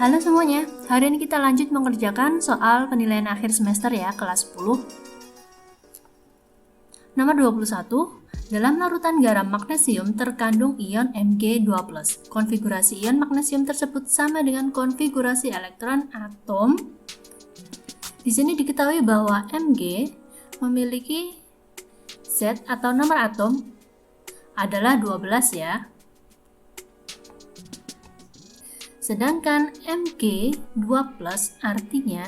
Halo semuanya, hari ini kita lanjut mengerjakan soal penilaian akhir semester ya, kelas 10. Nomor 21, dalam larutan garam magnesium terkandung ion Mg2+. Konfigurasi ion magnesium tersebut sama dengan konfigurasi elektron atom. Di sini diketahui bahwa Mg memiliki Z atau nomor atom adalah 12 ya. Sedangkan Mg2+ artinya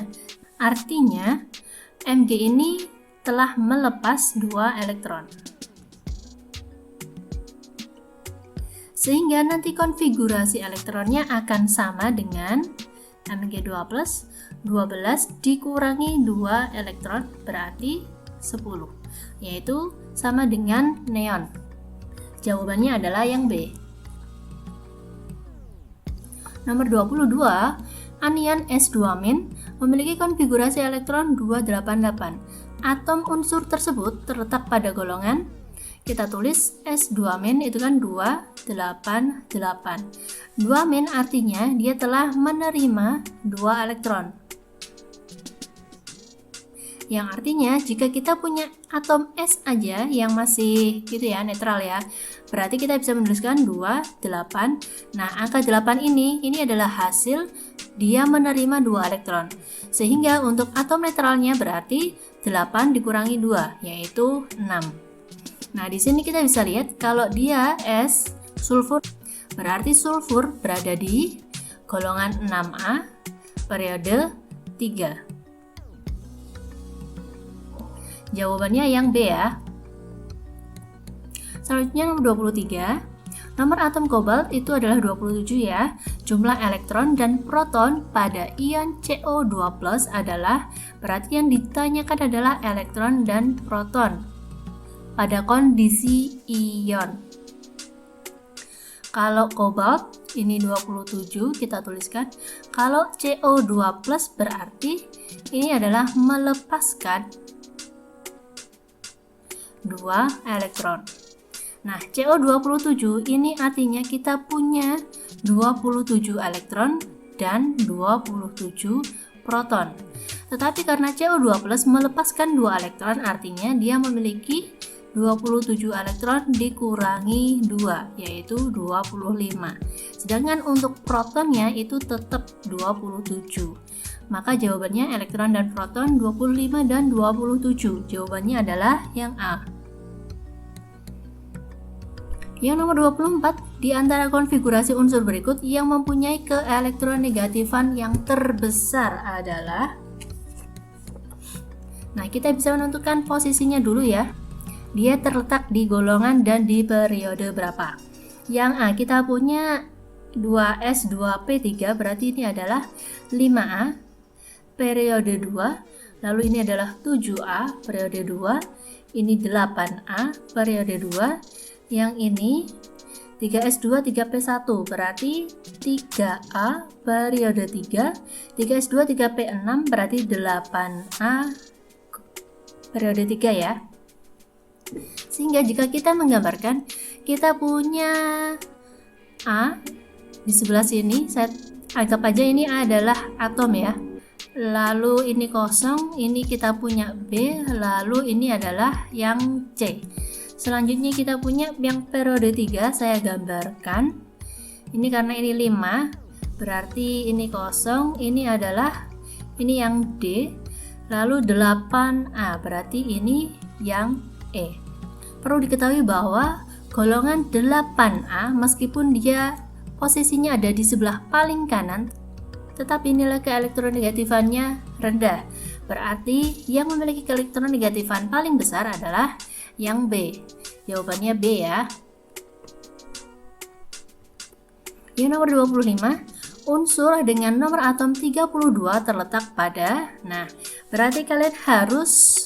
Mg ini telah melepas 2 elektron. Sehingga nanti konfigurasi elektronnya akan sama dengan Mg2+, 12 dikurangi 2 elektron berarti 10, yaitu sama dengan neon. Jawabannya adalah yang B. Nomor 22, anion S2- memiliki konfigurasi elektron 288. Atom unsur tersebut terletak pada golongan, kita tulis S2- itu kan 288. 2- artinya dia telah menerima 2 elektron. Yang artinya jika kita punya atom S aja yang masih gitu ya, netral ya, berarti kita bisa menuliskan 2, 8. Nah, angka 8 ini adalah hasil dia menerima 2 elektron. Sehingga untuk atom netralnya berarti 8 dikurangi 2, yaitu 6. Nah, di sini kita bisa lihat kalau dia S sulfur, berarti sulfur berada di golongan 6A periode 3. Jawabannya yang B ya. Selanjutnya nomor 23. Nomor atom kobalt itu adalah 27 ya. Jumlah elektron dan proton pada ion CO2+ adalah, berarti yang ditanyakan adalah elektron dan proton pada kondisi ion. Kalau kobalt ini 27 kita tuliskan. Kalau CO2+ berarti ini adalah melepaskan 2 elektron. Nah, CO27 ini artinya kita punya 27 elektron dan 27 proton. Tetapi karena CO2+ melepaskan 2 elektron, artinya dia memiliki 27 elektron dikurangi 2, yaitu 25. Sedangkan untuk protonnya itu tetap 27. Maka jawabannya elektron dan proton 25 dan 27. Jawabannya adalah yang A. Yang nomor 24, di antara konfigurasi unsur berikut yang mempunyai keelektronegatifan yang terbesar adalah, nah kita bisa menentukan posisinya dulu ya. Dia terletak di golongan dan di periode berapa. Yang A kita punya 2S 2P3, berarti ini adalah 5A periode 2, lalu ini adalah 7A periode 2, ini 8A periode 2, yang ini 3S2 3P1 berarti 3A periode 3, 3S2 3P6 berarti 8A periode 3 ya. Sehingga jika kita menggambarkan, kita punya A di sebelah sini, saya anggap aja ini adalah atom ya. Lalu ini kosong, ini kita punya B, lalu ini adalah yang C. Selanjutnya kita punya yang periode 3, saya gambarkan. Ini karena ini 5, berarti ini kosong, ini adalah ini yang D, lalu 8A, berarti ini yang E. Perlu diketahui bahwa golongan 8A meskipun dia posisinya ada di sebelah paling kanan, tetapi nilai keelektronegatifannya rendah. Berarti yang memiliki keelektronegatifan paling besar adalah yang B. Jawabannya B ya. Yang nomor 25, unsur dengan nomor atom 32 terletak pada, nah berarti kalian harus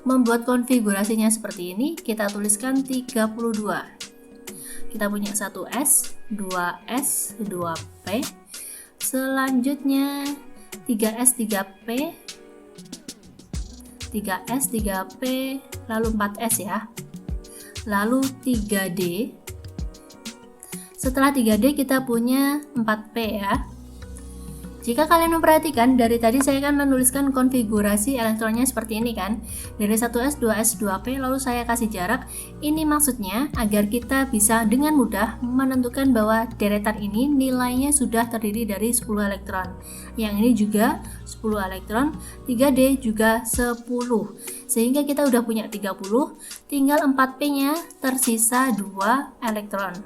membuat konfigurasinya seperti ini. Kita tuliskan 32. Kita punya 1S, 2S, 2P. Selanjutnya 3S, 3P, 3S, 3P, lalu 4S ya. Lalu 3D. Setelah 3D kita punya 4P ya. Jika kalian memperhatikan, dari tadi saya kan menuliskan konfigurasi elektronnya seperti ini kan. Dari 1s, 2s, 2p, lalu saya kasih jarak. Ini maksudnya agar kita bisa dengan mudah menentukan bahwa deretan ini nilainya sudah terdiri dari 10 elektron. Yang ini juga 10 elektron, 3D juga 10. Sehingga kita udah punya 30, tinggal 4p-nya tersisa 2 elektron.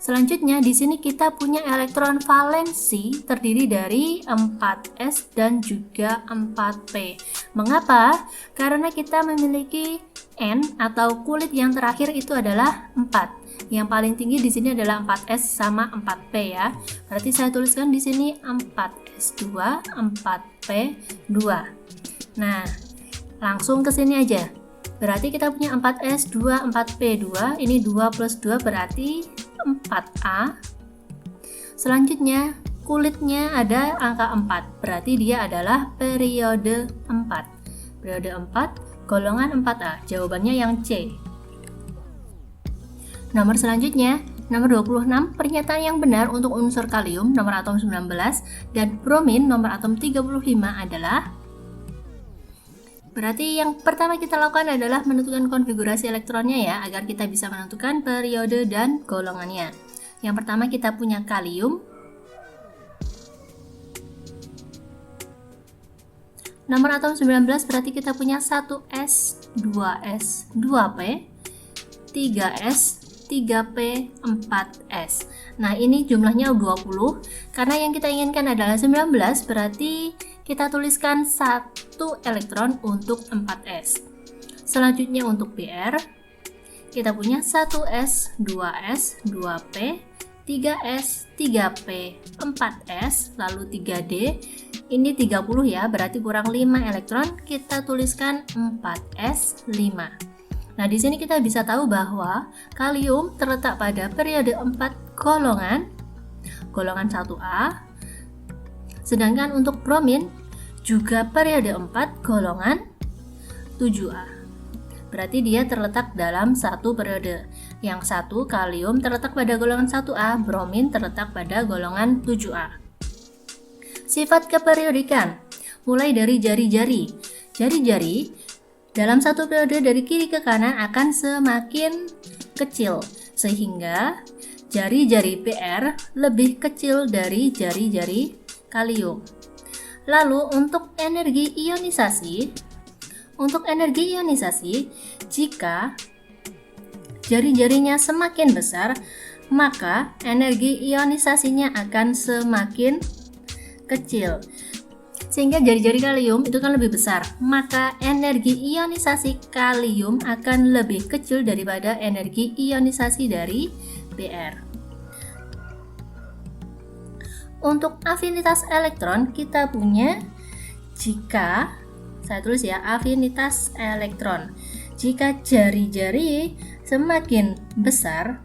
Selanjutnya di sini kita punya elektron valensi terdiri dari 4s dan juga 4p. Mengapa? Karena kita memiliki N atau kulit yang terakhir itu adalah 4. Yang paling tinggi di sini adalah 4s sama 4p ya. Berarti saya tuliskan di sini 4s2, 4p2. Nah, langsung ke sini aja. Berarti kita punya 4s2, 4p2. Ini 2 plus 2 berarti 4A. Selanjutnya kulitnya ada angka 4, berarti dia adalah periode 4. Periode 4 golongan 4A. Jawabannya yang C. Nomor selanjutnya, nomor 26, pernyataan yang benar untuk unsur kalium nomor atom 19 dan bromin nomor atom 35 adalah. Berarti yang pertama kita lakukan adalah menentukan konfigurasi elektronnya ya, agar kita bisa menentukan periode dan golongannya. Yang pertama kita punya kalium. Nomor atom 19 berarti kita punya 1s, 2s, 2p, 3s, 3p, 4s. Nah ini jumlahnya 20, karena yang kita inginkan adalah 19, berarti kita tuliskan 1 elektron untuk 4s. Selanjutnya untuk Br, kita punya 1s, 2s, 2p, 3s, 3p, 4s, lalu 3d. Ini 30 ya, berarti kurang 5 elektron, kita tuliskan 4s, 5. Nah, di sini kita bisa tahu bahwa kalium terletak pada periode 4 golongan 1A. Sedangkan untuk bromin juga periode 4 golongan 7A. Berarti dia terletak dalam satu periode. Yang satu kalium terletak pada golongan 1A, bromin terletak pada golongan 7A. Sifat keperiodikan mulai dari jari-jari. Jari-jari dalam satu periode dari kiri ke kanan akan semakin kecil, sehingga jari-jari Br lebih kecil dari jari-jari kalium. Lalu untuk energi ionisasi, jika jari-jarinya semakin besar, maka energi ionisasinya akan semakin kecil. Sehingga jari-jari kalium itu kan lebih besar, maka energi ionisasi kalium akan lebih kecil daripada energi ionisasi dari Br. Untuk afinitas elektron kita punya, jika saya tulis ya, afinitas elektron. Jika jari-jari semakin besar,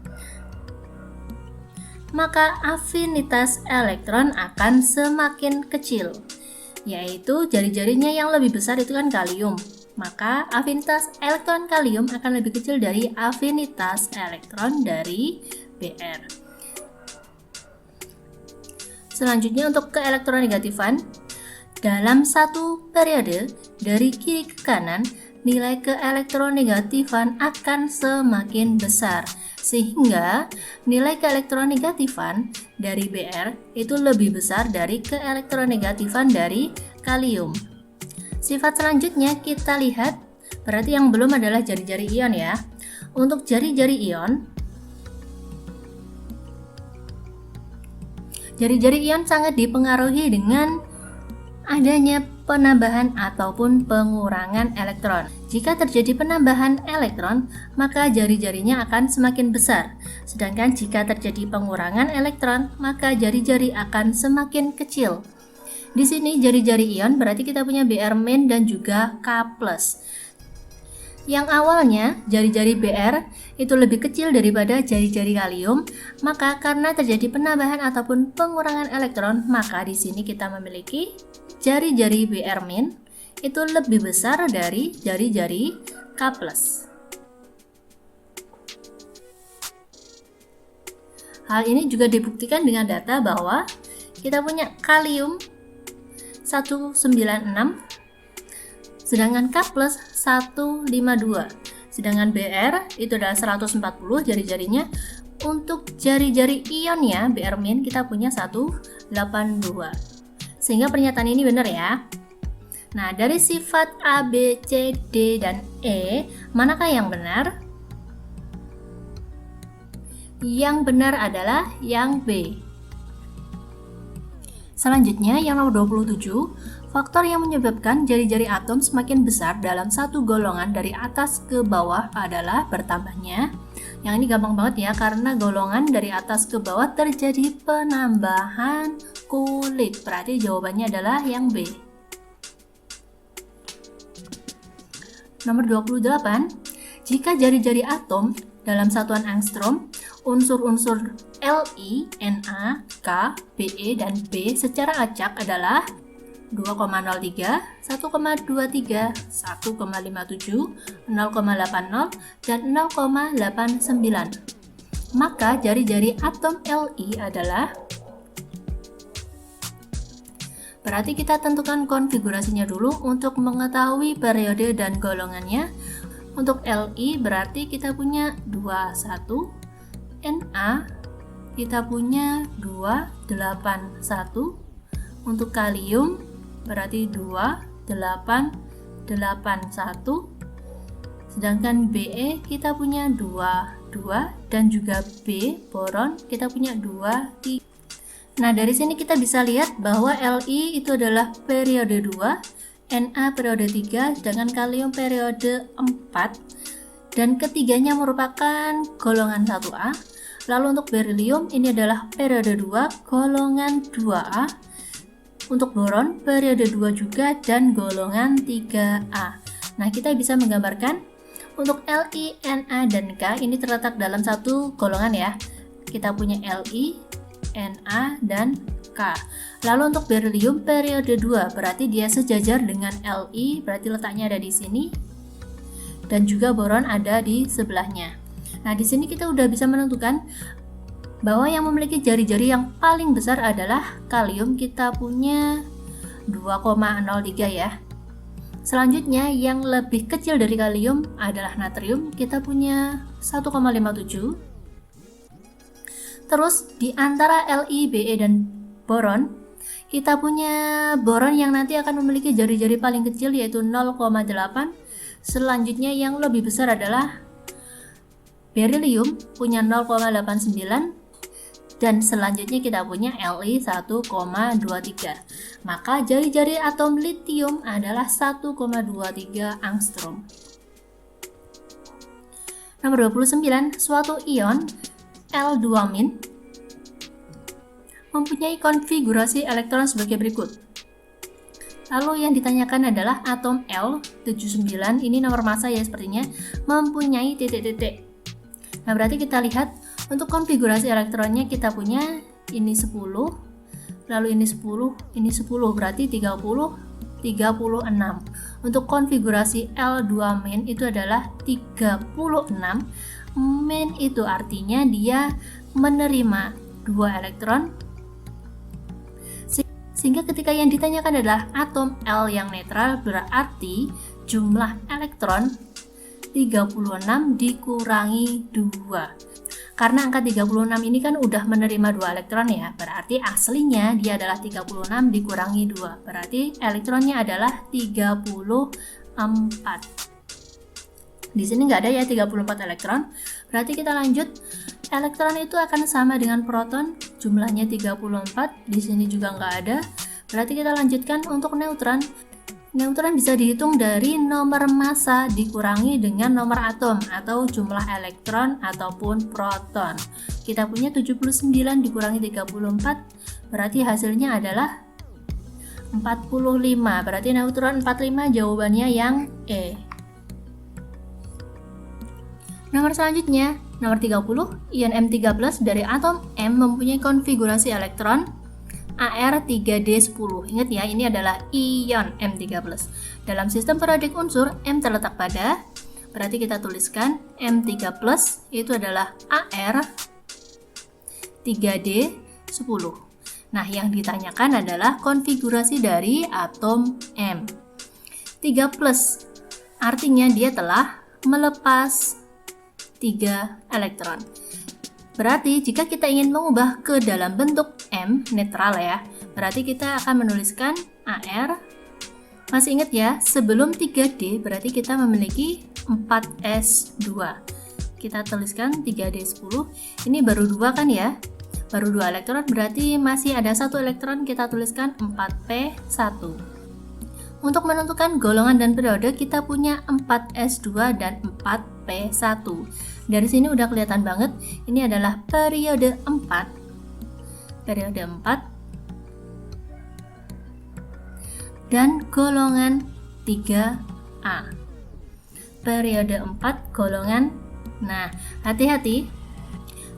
maka afinitas elektron akan semakin kecil, yaitu jari-jarinya yang lebih besar itu kan kalium. Maka afinitas elektron kalium akan lebih kecil dari afinitas elektron dari Br. Selanjutnya untuk keelektronegatifan, dalam satu periode dari kiri ke kanan, nilai keelektronegatifan akan semakin besar, sehingga nilai keelektronegatifan dari Br itu lebih besar dari keelektronegatifan dari kalium. Sifat selanjutnya kita lihat, berarti yang belum adalah jari-jari ion ya. Untuk jari-jari ion, jari-jari ion sangat dipengaruhi dengan adanya penambahan ataupun pengurangan elektron. Jika terjadi penambahan elektron, maka jari-jarinya akan semakin besar. Sedangkan jika terjadi pengurangan elektron, maka jari-jari akan semakin kecil. Di sini jari-jari ion berarti kita punya Br- dan juga K+. Yang awalnya jari-jari Br itu lebih kecil daripada jari-jari kalium, maka karena terjadi penambahan ataupun pengurangan elektron, maka di sini kita memiliki jari-jari Br- itu lebih besar dari jari-jari K+. Hal ini juga dibuktikan dengan data bahwa kita punya kalium 196, sedangkan K+ 152, sedangkan Br itu adalah 140 jari-jarinya. Untuk jari-jari ionnya Br- kita punya 182, sehingga pernyataan ini benar ya. Nah, dari sifat A, B, C, D, dan E, manakah yang benar? Yang benar adalah yang B. Selanjutnya, yang nomor 27, faktor yang menyebabkan jari-jari atom semakin besar dalam satu golongan dari atas ke bawah adalah bertambahnya. Yang ini gampang banget ya, karena golongan dari atas ke bawah terjadi penambahan kulit. Berarti jawabannya adalah yang B. Nomor 28, jika jari-jari atom dalam satuan angstrom, unsur-unsur Li, Na, K, Be, dan B secara acak adalah 2,03, 1,23, 1,57, 0,80, dan 0,89. Maka jari-jari atom Li adalah, berarti kita tentukan konfigurasinya dulu untuk mengetahui periode dan golongannya. Untuk Li berarti kita punya 21, Na kita punya 281, untuk kalium berarti 2881, sedangkan Be kita punya 22, dan juga B boron kita punya 23. Nah, dari sini kita bisa lihat bahwa Li itu adalah periode 2, Na periode 3, sedangkan kalium periode 4, dan ketiganya merupakan golongan 1A. Lalu untuk berilium ini adalah periode 2, golongan 2A. Untuk boron periode 2 juga dan golongan 3A. Nah, kita bisa menggambarkan untuk Li, Na, dan K ini terletak dalam satu golongan ya. Kita punya Li, Na, dan K. Lalu untuk berilium periode 2 berarti dia sejajar dengan Li, berarti letaknya ada di sini. Dan juga boron ada di sebelahnya. Nah, di sini kita udah bisa menentukan bahwa yang memiliki jari-jari yang paling besar adalah kalium, kita punya 2,03 ya. Selanjutnya yang lebih kecil dari kalium adalah natrium, kita punya 1,57. Terus di antara Li, Be, dan boron, kita punya boron yang nanti akan memiliki jari-jari paling kecil yaitu 0,8. Selanjutnya yang lebih besar adalah berilium punya 0,89, dan selanjutnya kita punya Li 1,23. Maka jari-jari atom litium adalah 1,23 angstrom. Nomor 29, suatu ion L2- mempunyai konfigurasi elektron sebagai berikut. Lalu yang ditanyakan adalah atom L79, ini nomor massa ya sepertinya, mempunyai titik-titik. Nah, berarti kita lihat untuk konfigurasi elektronnya kita punya ini 10, lalu ini 10, ini 10, berarti 30, 36. Untuk konfigurasi L2- itu adalah 36. Main itu artinya dia menerima 2 elektron, sehingga ketika yang ditanyakan adalah atom L yang netral, berarti jumlah elektron 36 dikurangi 2. Karena angka 36 ini kan udah menerima 2 elektron ya, berarti aslinya dia adalah 36 dikurangi 2, berarti elektronnya adalah 34. Di sini nggak ada ya 34 elektron, berarti kita lanjut. Elektron itu akan sama dengan proton, jumlahnya 34, di sini juga nggak ada, berarti kita lanjutkan untuk neutron. Neutron bisa dihitung dari nomor massa dikurangi dengan nomor atom atau jumlah elektron ataupun proton. Kita punya 79 dikurangi 34, berarti hasilnya adalah 45. Berarti neutron 45 jawabannya yang E. Nomor selanjutnya, nomor 30, ion M3+ dari atom M mempunyai konfigurasi elektron Ar3D10. Ingat ya, ini adalah ion M3+. Dalam sistem periodik unsur, M terletak pada, berarti kita tuliskan M3+ itu adalah Ar3D10. Nah, yang ditanyakan adalah konfigurasi dari atom M. 3+ artinya dia telah melepas 3 elektron. Berarti jika kita ingin mengubah ke dalam bentuk M netral ya, berarti kita akan menuliskan AR. Masih ingat ya, sebelum 3D berarti kita memiliki 4s2. Kita tuliskan 3d10. Ini baru 2 kan ya? Baru 2 elektron, berarti masih ada 1 elektron, kita tuliskan 4p1. Untuk menentukan golongan dan periode kita punya 4s2 dan 4p1. Dari sini udah kelihatan banget, ini adalah periode 4. Periode 4 dan golongan 3A. Periode 4 golongan. Nah, hati-hati.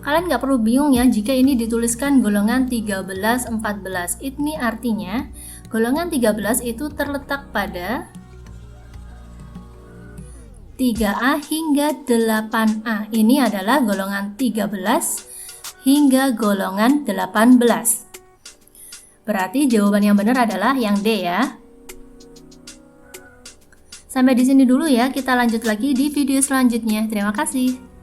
Kalian nggak perlu bingung ya jika ini dituliskan golongan 13, 14. Ini artinya golongan 13 itu terletak pada 3A hingga 8A. Ini adalah golongan 13 hingga golongan 18. Berarti jawaban yang benar adalah yang D ya. Sampai di sini dulu ya, kita lanjut lagi di video selanjutnya. Terima kasih.